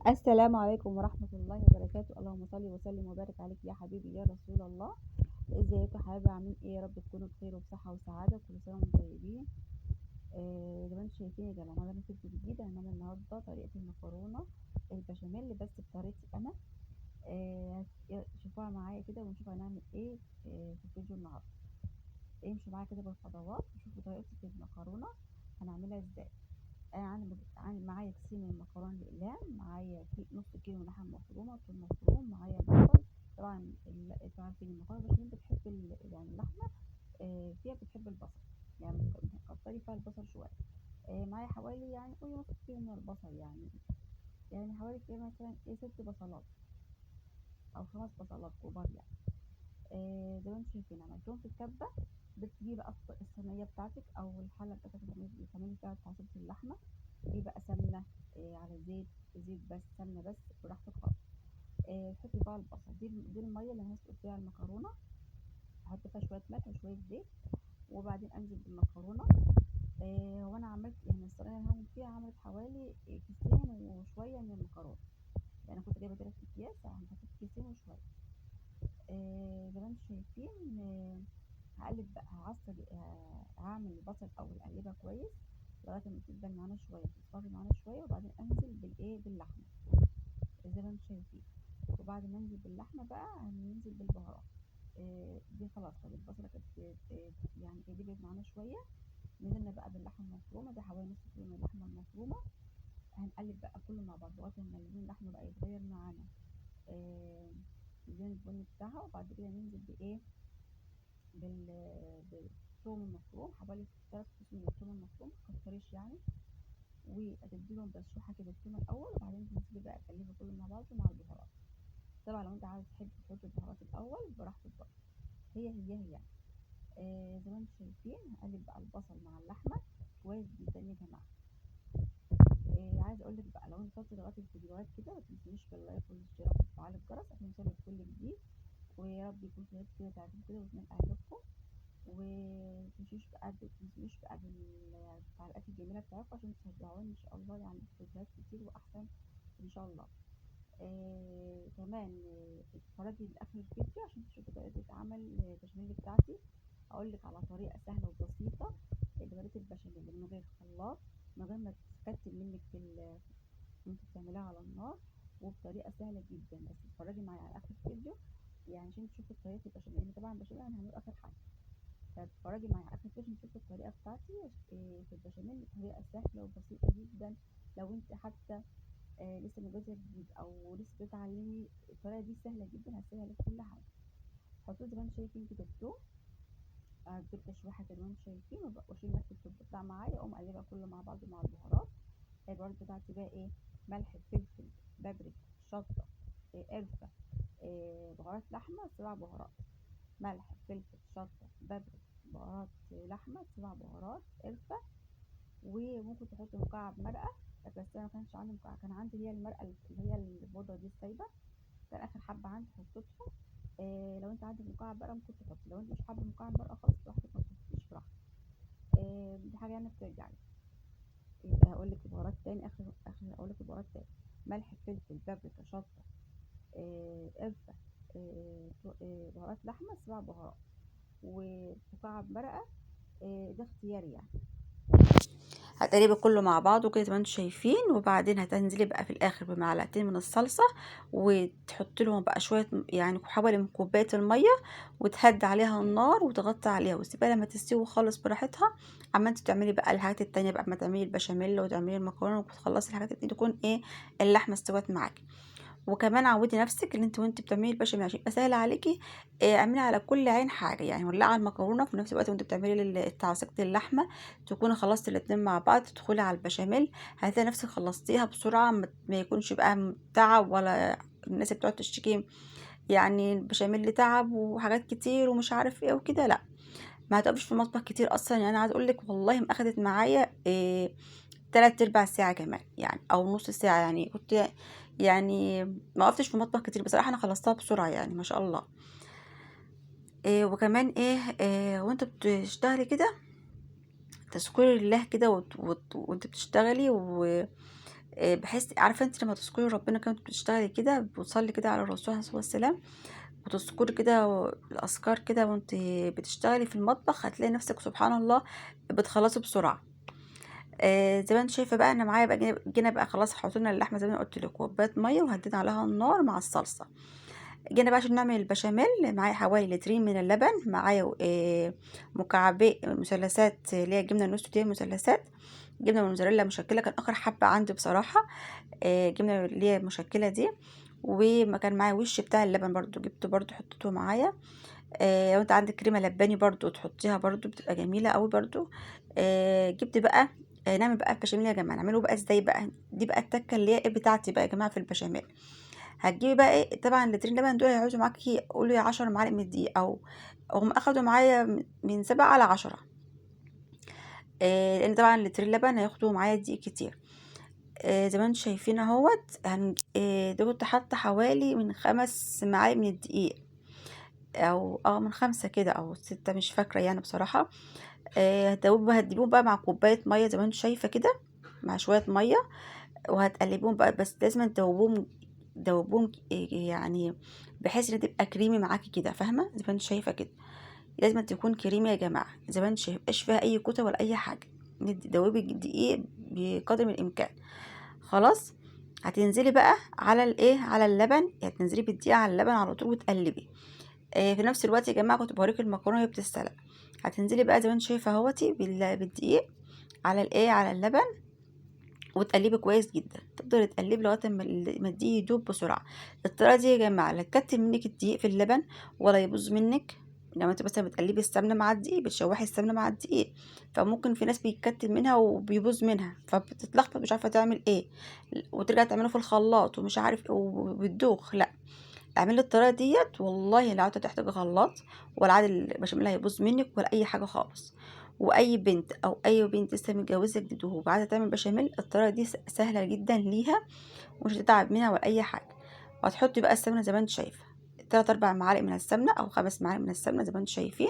السلام عليكم ورحمة الله وبركاته. اللهم صل وسلم وبارك عليك يا حبيبي يا رسول الله. ازيكم يا حبايبي؟ عاملين ايه؟ يا رب تكونوا بخير وبصحة وسعادة. كل سنة وانتم طيبين. زي ما انتم شايفين يا جماعة، معانا فيديو جديد. هنعمل النهاردة طريقة المكرونة البشاميل بس بطريقتي انا. شوفوها معايا كده ونشوف هنعمل ايه في الفيديو النهاردة. امشوا معايا كده بالخطوات وشوفوا طريقتي في المكرونة هنعملها ازاي. انا عندي معايا كيسين من المكرونه الاقلام، معايا نص كيلو لحم مفرومه، ثوم مفروم، معايا بصل. طبعا انتوا عارفين المكرونه بشاميل بتحب يعني اللحمه فيها بتحب البصل، يعني كتري فيها البصل شويه. معايا حوالي يعني قولي نص كيلو من البصل، يعني حوالي كده مثلا ايه 6 بصلات او 5 بصلات كبار يعني. زي ما انتم شايفين عملتهم في الكبه. بتجيبي بقى الصينيه بتاعتك او الحله بتاعتك اللي تعملي فيها تعصيبه اللحمه. دي بقى سمنه على زيت بس، سمنه بس براحتك خالص. تحطي بقى البصل، دي الميه اللي هنسلق فيها المكرونه. احط فيها شويه ملح وشويه زيت، وبعدين انزل بالمكرونه. هو انا عملت يعني الصينيه اللي هعمل فيها عملت حوالي كيسين وشويه من المكرونه. يعني كنت جايبه 3 اكياس، حطيت كيسين وشويه. زي ما انتم شايفين. هقلب بقى، هعمل البصل الاول اقلبها كويس لغايه ما تدبل معانا شويه، تصفر معانا شويه، وبعدين انزل باللحمه زي ما انتم شايفين. وبعد ما انزل باللحمه بقى هننزل بالبهارات. دي خلاص طب البصله كانت يعني قلبت معانا شويه. نزلنا بقى باللحمه المفرومه، دي حوالي نص كيلو من اللحمه المفرومه. هنقلب بقى كله مع بعض لغايه ما لون اللحمه بقى يتغير معانا آه، اللون البني بتاعها. وبعد كده ننزل بال بالثوم المفروم، حوالي 3 فصوص من الثوم المفروم، مكترش يعني. وهتديلهم تشويحه كده الثوم الاول، وبعدين تنزلي بقى تقلبي كله مع بعض مع البهارات. طبعا لو انت عايز تحب تحط البهارات الاول براحتك بقى، هي يعني. زي ما انتم شايفين هقلب بقى البصل مع اللحمه كويس جدا يا جماعه. عايز اقول لك بقى، لو انت وصلت لغايه الفيديوهات كده ما تنسونيش باللايك والاشتراك وتفعيل الجرس عشان يوصلك كل جديد. ويا رب يكون في كده تعجبكم كده وتنال اعجابكم. ومتنسونيش بقى بالتعليقات الجميله بتاعتكم عشان تشجعوني ان شاء الله، يعني فيديوهات كتير واحسن ان شاء الله. كمان اتفرجي لاخر الفيديو عشان تشوفي طريقه عمل البشاميل بتاعتي. هقول لك على طريقه سهله وبسيطه لطريقه البشاميل من غير خلاط، من غير ما تتكتل منك وانت بتعمليها على النار، وبطريقه سهله جدا. بس اتفرجي معايا على اخر الفيديو يعني عشان تشوفي طريقه البشاميل، لان طبعا البشاميل انا هعمله اخر حاجه. فاتفرجي معايا على اخر الفيديو عشان تشوفي الطريقه بتاعتي في البشاميل بطريقه سهله وبسيطه جدا. لو انت حتى لسه متجوزه جديد او لسه بتتعلمي، الطريقه دي سهله جدا، هتسهل عليك كل حاجه. حطوا زي ما انتم شايفين كده الثوم، دول تشويحه زي ما انتم شايفين، واشيل نفس الثوم بتاع معايا، اقوم اقلبها كله مع بعض مع البهارات. البهارات بتاعتي بقى ايه؟ ملح، فلفل، بابريكا، شطه، قرفه، بهارات لحمه 7 بهارات. ملح، فلفل، شطه، بابريكا، بهارات لحمه 7 بهارات، قرفه. وممكن تحطي مكعب مرقه، بس انا ما كانش عندي مكعب، كان عندي هي المرقه اللي هي البودره دي السايبه، كان اخر حبه عندي حطيتها. لو انت عندك مكعب مرقه ممكن تحطي، لو انت مش حابه مكعب مرقه خلاص براحتك ما تحطيش براحتك. دي حاجه يعني بترجع لي. يبقى هقول لك البهارات تاني، اخر هقول لك البهارات تاني: ملح، فلفل، بابريكا، شطه، قرفه، بهارات لحمه 7 بهارات، ومكعب مرقه. ده اختياري يعني. هتقلبي كله مع بعضه كده زي ما انتم شايفين، وبعدين هتنزلي بقى في الاخر بمعلقتين من الصلصه، وتحطي لهم بقى شويه يعني حوالي من كوبايه الميه، وتهدي عليها النار وتغطي عليها وتسيبها لما تستوي خالص براحتها. اما انت بتعملي بقى الحاجات التانية بقى، ما تعملي البشاميل وتعملي المكرونه وتخلصي الحاجات التانية، تكون ايه اللحمه استوت معاكي. وكمان عودي نفسك ان انت وانت بتعملي البشاميل عشان يبقى سهل عليكي، اعملي على كل عين حاجه، يعني ولعي على المكرونه في نفس الوقت وانت بتعملي تعصيجة اللحمه، تكوني خلصتي الاتنين مع بعض، تدخلي على البشاميل هتلاقي نفسك خلصتيها بسرعه، ما يكونش بقى تعب، ولا الناس اللي بتقعد تشتكي يعني البشاميل تعب وحاجات كتير ومش عارف ايه وكده، لا. ما هتقفش في المطبخ كتير اصلا، يعني انا عايزه اقول لك والله ما اخدت معايا 3/4 ساعة كمان يعني، أو نص ساعة، يعني كنت يعني ما وقفتش في المطبخ كتير بصراحة، أنا خلصتها بسرعة يعني ما شاء الله. وكمان وانت بتشتغلي كده تذكري الله كده وانت بتشتغلي، بحيث عارفة انت لما تذكري ربنا كده وانت بتشتغلي كده، بتصلي كده على الرسول عليه الصلاة والسلام، وتذكري كده الأذكار كده وانت بتشتغلي في المطبخ، هتلاقي نفسك سبحان الله بتخلصي بسرعة. زي ما انت شايفة بقى، انا معايا بقى جينا بقى خلاص، حطينا اللحمة زي ما أنا قلت لك كوباية مية، وهدينا عليها النار مع الصلصة. جينا بقى عشان نعمل البشاميل، معايا حوالي لترين من اللبن، معايا مكعبات مثلثات اللي هي جبنة نص دي مثلثات، جبنة موزاريلا مشكلة، كان آخر حبة عندي بصراحة. جبنة اللي هي المشكلة دي. وما كان معايا وش بتاع اللبن برضو، جبته برضو حطيته معايا. لو انت عندك كريمة لباني برضو تحطيها برضو، بتبقى جميلة قوي برضو. جبت بقى. نعمل بقى البشاميل يا جماعة، نعمله بقى ازاي بقى؟ دي بقى التكة اللي هي ايه بتاعتي بقى يا جماعة في البشاميل. هتجيبي بقى ايه، طبعا اللترين لبن دول هيعوزوا معاكي قولي 10 معالق من الدقيق، او هم اخدوا معايا من 7 ل10. لان طبعا اللترين لبن هياخدوا معايا دقيق كتير. زي ما انتم شايفين اهوت، ده كنت حاطه حوالي من 5 معالق من الدقيق، او من 5 كده او 6، مش فاكره يعني بصراحه. هتدوبوا بقى مع كوبايه ميه زي ما انتم شايفه كده، مع شويه ميه، وهتقلبوهم بقى، بس لازم تدوبوهم دوبوهم يعني بحيث ان تبقى كريمي معاكي كده، فاهمه؟ زي ما انت شايفه كده، لازم تكون كريمي يا جماعه، زي ما انت شايفه مبقاش فيها اي كوته ولا اي حاجه. دوبي الدقيق بقدر من الامكان. خلاص. هتنزلي بقى على الايه، على اللبن، هتنزلي بالدقيق على اللبن على طول وتقلبي. في نفس الوقت يا جماعه كنت بوريك المكرونه وهي بتتسلق. هتنزلي بقى زي ما انت شايفه اهوتي بالدقيق على الايه، على اللبن، وتقلبي كويس جدا، تفضلي تقلبي لغايه ما الدقيق يدوب بسرعه. الطريقه دي يا جماعه لا تكتل منك الدقيق في اللبن ولا يبوظ منك. لما انت مثلا بتقلبي السمنه مع الدقيق، بتشوحي السمنه مع الدقيق، فممكن في ناس بيتكتل منها وبيبوظ منها، فبتتلخبط مش عارفه تعمل ايه، وترجع تعمله في الخلاط ومش عارف ايه وبتدوخ. لا، اعملي الطريقه ديت، والله لا عدت تحتاجي خلاط، ولا عاد البشاميل هيبوظ منك ولا اي حاجه خالص. واي بنت او اي بنت لسه متجوزه جديد وعايزه تعمل بشاميل، الطريقه دي سهله جدا ليها، ومش هتتعب منها ولا اي حاجه. وهتحطي بقى السمنه زي ما انت شايفه، 3 4 معالق من السمنه او 5 معالق من السمنه زي ما انتم شايفين.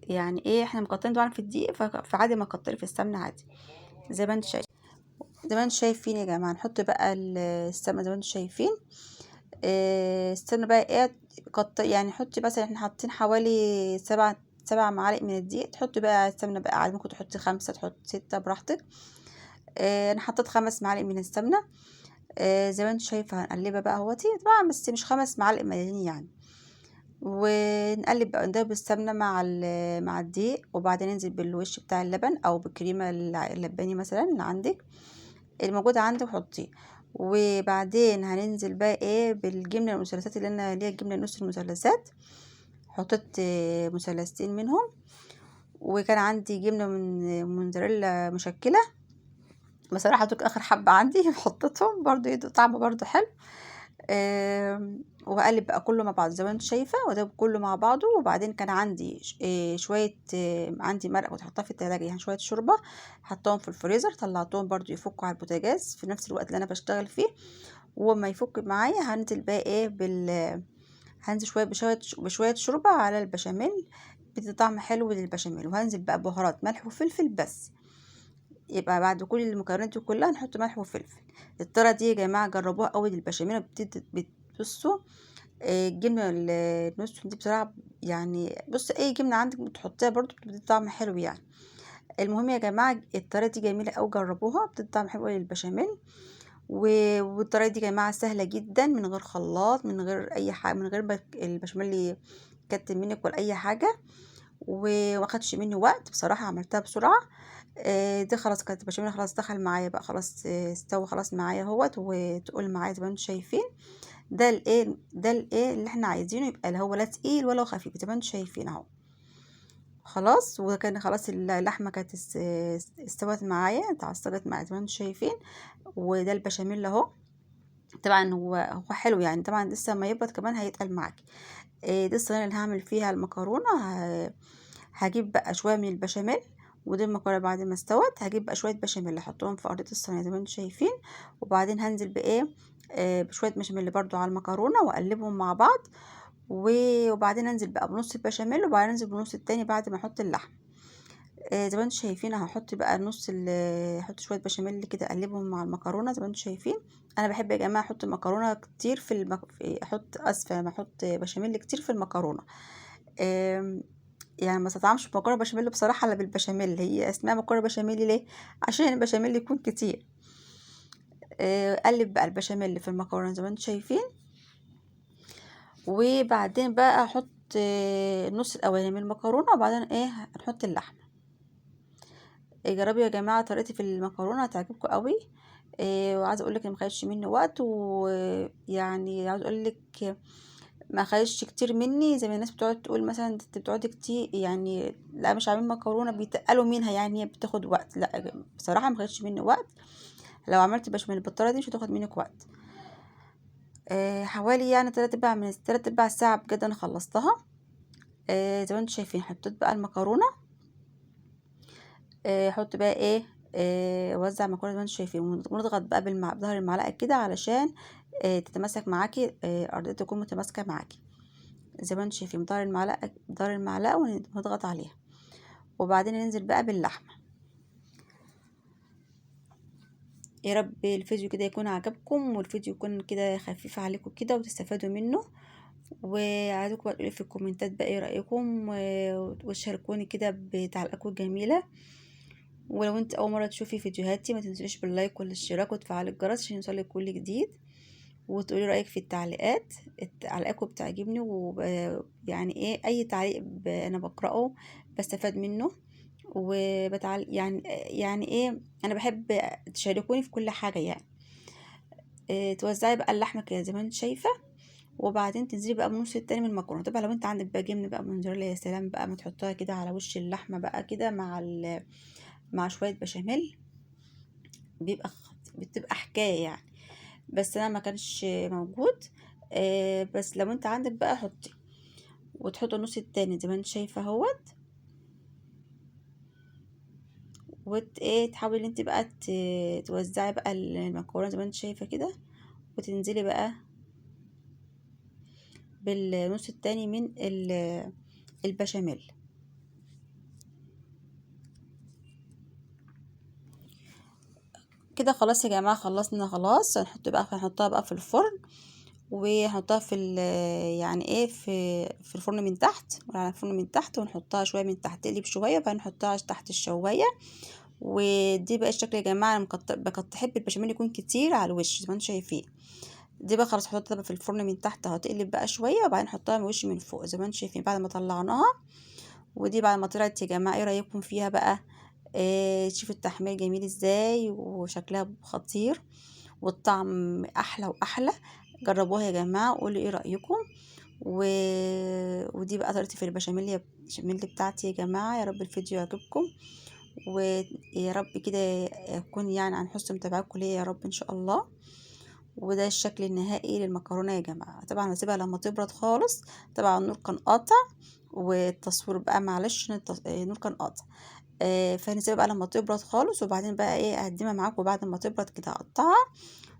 يعني ايه، احنا مكترين طبعا في الدقيق، فعادي ما كتري في السمنه عادي، زي ما انت شايف. زي ما انتم شايفين يا جماعه، نحط بقى السمنه زي ما انتم شايفين. استنى بقى ايه، يعني حطي مثلا، احنا حاطين حوالي 7 معالق من الدقيق، تحطي بقى السمنة بقى عادي، ممكن تحطي 5، تحطي 6 براحتك. انا حطيت 5 معالق من السمنة. زي ما انت شايفة هنقلبها بقى اهوتي، طبعا بس مش 5 معالق مليانين يعني. ونقلب بقى، ندوب السمنة مع الدقيق، وبعدين ننزل بالوش بتاع اللبن او بالكريمة اللباني مثلا اللي عندك، الموجودة عندك حطيه. وبعدين هننزل بقى ايه بالجبنة المثلثات، اللي هي الجبنة نص المثلثات، حطيت مثلثتين منهم. وكان عندي جبنة من موزاريلا مشكلة، بصراحة دول اخر حبة عندي حطيتهم برضو، يدوا طعم برضو حلو. وهقلب بقى كله مع بعض زي ما انت شايفه، وده كله مع بعضه. وبعدين كان عندي شويه، عندي مرقه كنت حطها في التلاجة، يعني شويه شوربه، حطاهم في الفريزر، طلعتهم برضو يفكوا على البوتاجاز في نفس الوقت اللي انا بشتغل فيه. وما يفك معايا هنزل بقى ايه هنزل بشويه شوربه على البشاميل، بيدي طعم حلو للبشاميل. وهنزل بقى بهارات ملح وفلفل بس. يبقى بعد كل المكونات دي كلها نحط ملح وفلفل. الطريقه دي يا جماعه جربوها قوي، البشاميل بتبصوا. الجبنه النستون دي بصراحه، يعني بص اي جبنه عندك بتحطيها برضو بتدي طعم حلو يعني. المهم يا جماعه الطريقه دي جميله قوي، جربوها بتدي طعم حلو للبشاميل. والطريقه دي يا جماعه سهله جدا، من غير خلاط، من غير اي حاجه، من غير ما البشاميل يكتل منك ولا اي حاجه. وماخدش مني وقت بصراحه، عملتها بسرعه. دي خلاص كانت البشاميل خلاص دخل معايا بقى، خلاص استوى خلاص معايا اهوت، وتقول معايا زي ما انتم شايفين. ده الايه اللي احنا عايزينه، يبقى لا هو لا تقيل ولا خفيف زي ما انتم شايفين اهو. خلاص. وكان خلاص اللحمه كانت استوت معايا، اتعصجت معايا زي ما انتم شايفين. وده البشاميل اهو. طبعا هو حلو يعني، طبعا لسه ما يبرد كمان هيتقل معاكي. دي الصينيه اللي هعمل فيها المكرونه. هجيب بقى شويه من البشاميل، ودي المكرونه بعد ما استوت هجيب بقى شويه بشاميل احطهم في ارضيه الصينيه زي ما انتم شايفين. وبعدين هنزل بايه، بشويه بشاميل برضو على المكرونه، واقلبهم مع بعض. وبعدين انزل بقى بنص البشاميل، وبعدين انزل بنص التاني بعد ما احط اللحم. زي ما انتم شايفين هحط بقى هحط شويه بشاميل كده اقلبهم مع المكرونه زي ما انتم شايفين. انا بحب يا جماعه احط مكرونه كتير احط اسفه ما احط بشاميل كتير في المكرونه. آم، يعني ما استطعمش مكرونه بشاميل بصراحه الا بالبشاميل، هي اسمها مكرونه بشاميل ليه؟ عشان البشاميل يكون كتير. قلب بقى البشاميل في المكرونه زي ما انتم شايفين، وبعدين بقى احط النص الاولاني من المكرونه، وبعدين هنحط اللحمه. جربوا يا جماعه طريقتي في المكرونه هتعجبكم قوي. وعايزه اقول لك ما خدش مني وقت، ويعني عايزه اقول لك ما خدش كتير مني زي ما الناس بتقعد تقول مثلا انت بتقعدي كتير، يعني لا مش عاملين مكرونه بيتقلوا منها يعني هي بتاخد وقت. لا بصراحه ما خدش مني وقت، لو عملت بشاميل بالطريقه دي مش هتاخد منك وقت. حوالي يعني 3/4 ساعه بجد انا خلصتها. زي ما انتم شايفين حطيت بقى المكرونه. حط بقى وزع مكرونه زي ما انتم شايفين، ونضغط بقى بظهر المعلقه كده علشان تتماسك معاكي، ارضيتها تكون متماسكه معاكي زي ما انتم شايفين بظهر المعلقه ونضغط عليها، وبعدين ننزل بقى باللحمه. يا رب الفيديو كده يكون عجبكم، والفيديو يكون كده خفيف عليكم كده وتستفادوا منه. وعايزكم بقى تقولوا في الكومنتات بقى ايه رايكم، وتشاركوني كده بتعليقاتكم الجميله. ولو انت اول مره تشوفي فيديوهاتي ما تنسوش باللايك والاشتراك وتفعيل الجرس عشان يوصلك كل جديد، وتقولي رايك في التعليقات. تعليقاتكم بتعجبني، ويعني اي تعليق انا بقراه بستفاد منه يعني انا بحب تشاركوني في كل حاجه يعني. توزعي بقى اللحمه كده زي ما انت شايفه، وبعدين تنزلي بقى بالنص التاني من المكرونه. طبعا لو انت عندك بقى جبنه بقى موتزاريلا يا سلام بقى، ما تحطها كده على وش اللحمه بقى كده مع شويه بشاميل، بتبقى حكايه يعني. بس انا ما كانش موجود. بس لو انت عندك بقى حطي، وتحطي النص التاني زي ما انت شايفه اهوت، تحاولي انت بقى توزعي بقى المكرونه زي ما انت شايفه كده، وتنزلي بقى بالنص التاني من البشاميل. كده خلاص يا جماعه خلصنا خلاص. هنحطها بقى في الفرن، وهنحطها يعني في الفرن من تحت، على الفرن من تحت، ونحطها شويه من تحت تقلب شويه، وبعدين نحطها تحت الشوايه. ودي بقى الشكل يا جماعه. انا بحب البشاميل يكون كتير على الوش زي ما انتم شايفين. دي بقى خلاص هحطها بقى في الفرن من تحت اهو تقلب بقى شويه، وبعدين نحطها من وش من فوق زي ما انتم شايفين بعد ما طلعناها. ودي بعد ما طلعت يا جماعه ايه رايكم فيها بقى؟ شوفوا التحمير جميل ازاي وشكلها خطير، والطعم احلى واحلى. جربوها يا جماعه وقولوا ايه رايكم. و... ودي بقى طريقتي في البشاميل بتاعتي يا جماعه. يا رب الفيديو يعجبكم، ويا رب كده اكون يعني عن حسن متابعتكم ليا يا رب ان شاء الله. وده الشكل النهائي للمكرونه يا جماعه. طبعا هسيبها لما تبرد خالص، طبعا النور كان قاطع والتصوير بقى معلش النور كان قاطع. فهنسيبها بقى لما تبرد خالص، وبعدين بقى اقدمها معاكم بعد ما تبرد كده اقطعها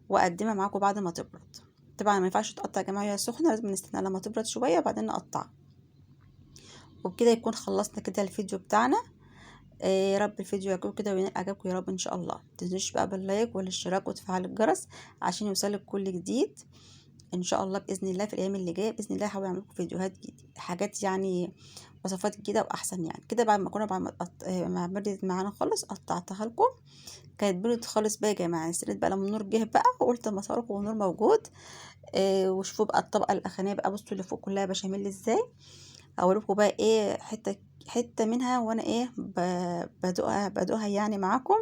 واقدمها معاكم بعد ما تبرد. طبعا ما ينفعش تقطع يا جماعه وهي سخنه، لازم نستنى لما تبرد شويه وبعدين نقطعها. وبكده يكون خلصنا كده الفيديو بتاعنا. يا رب الفيديو يعجبكم كده وينال اعجابكم يا رب ان شاء الله. متنسوش بقى باللايك والاشتراك وتفعيل الجرس عشان يوصلك كل جديد ان شاء الله. باذن الله في الايام اللي جايه باذن الله هحاول اعمل لكم فيديوهات جديده، حاجات يعني وصفات جديده واحسن يعني كده. بعد ما كنا ما بردت معانا خالص قطعتها لكم. كانت بردت خالص بقى يا جماعه، استنيت بقى لما النور جه بقى وقلت اما اصوركم والنور موجود. وشوفوا بقى الطبقه الاخرانيه بقى، بصوا اللي فوق كلها بشاميل ازاي. اوريكم بقى حته منها وانا بدوقها يعني معاكم.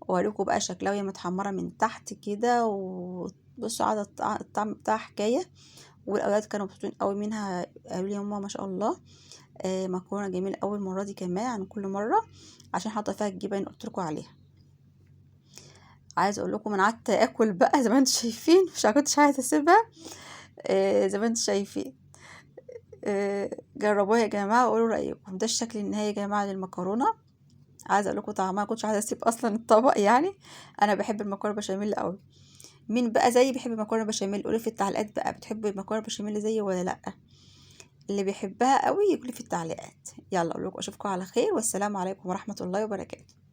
واوريكم بقى شكلها وهي متحمره من تحت كده، وبصوا على الطعم بتاعها حكايه. والاولاد كانوا مبسوطين قوي منها، قالوا لي ماما ما شاء الله مكرونه جميل قوي المره دي كمان عن كل مره، عشان حاطه فيها الجبن اللي قلت لكم عليها. عايزه اقول لكم انا قعدت اكل بقى زي ما انتم شايفين، مش كنتش عايزه اسيبها. زي ما انتم شايفين. جربوها يا جماعه وقولوا رايكم. ده الشكل النهائي يا جماعه للمكرونه. عايزه اقول لكم طعمها كنتش عايزه اسيب اصلا الطبق يعني. انا بحب المكرونه بشاميل قوي. مين بقى زيي بيحب المكرونه بشاميل؟ قولوا في التعليقات بقى بتحبوا المكرونه بشاميل زيي ولا لا. اللي بيحبها قوي يقولي في التعليقات. يلا اقول لكم اشوفكم على خير، والسلام عليكم ورحمة الله وبركاته.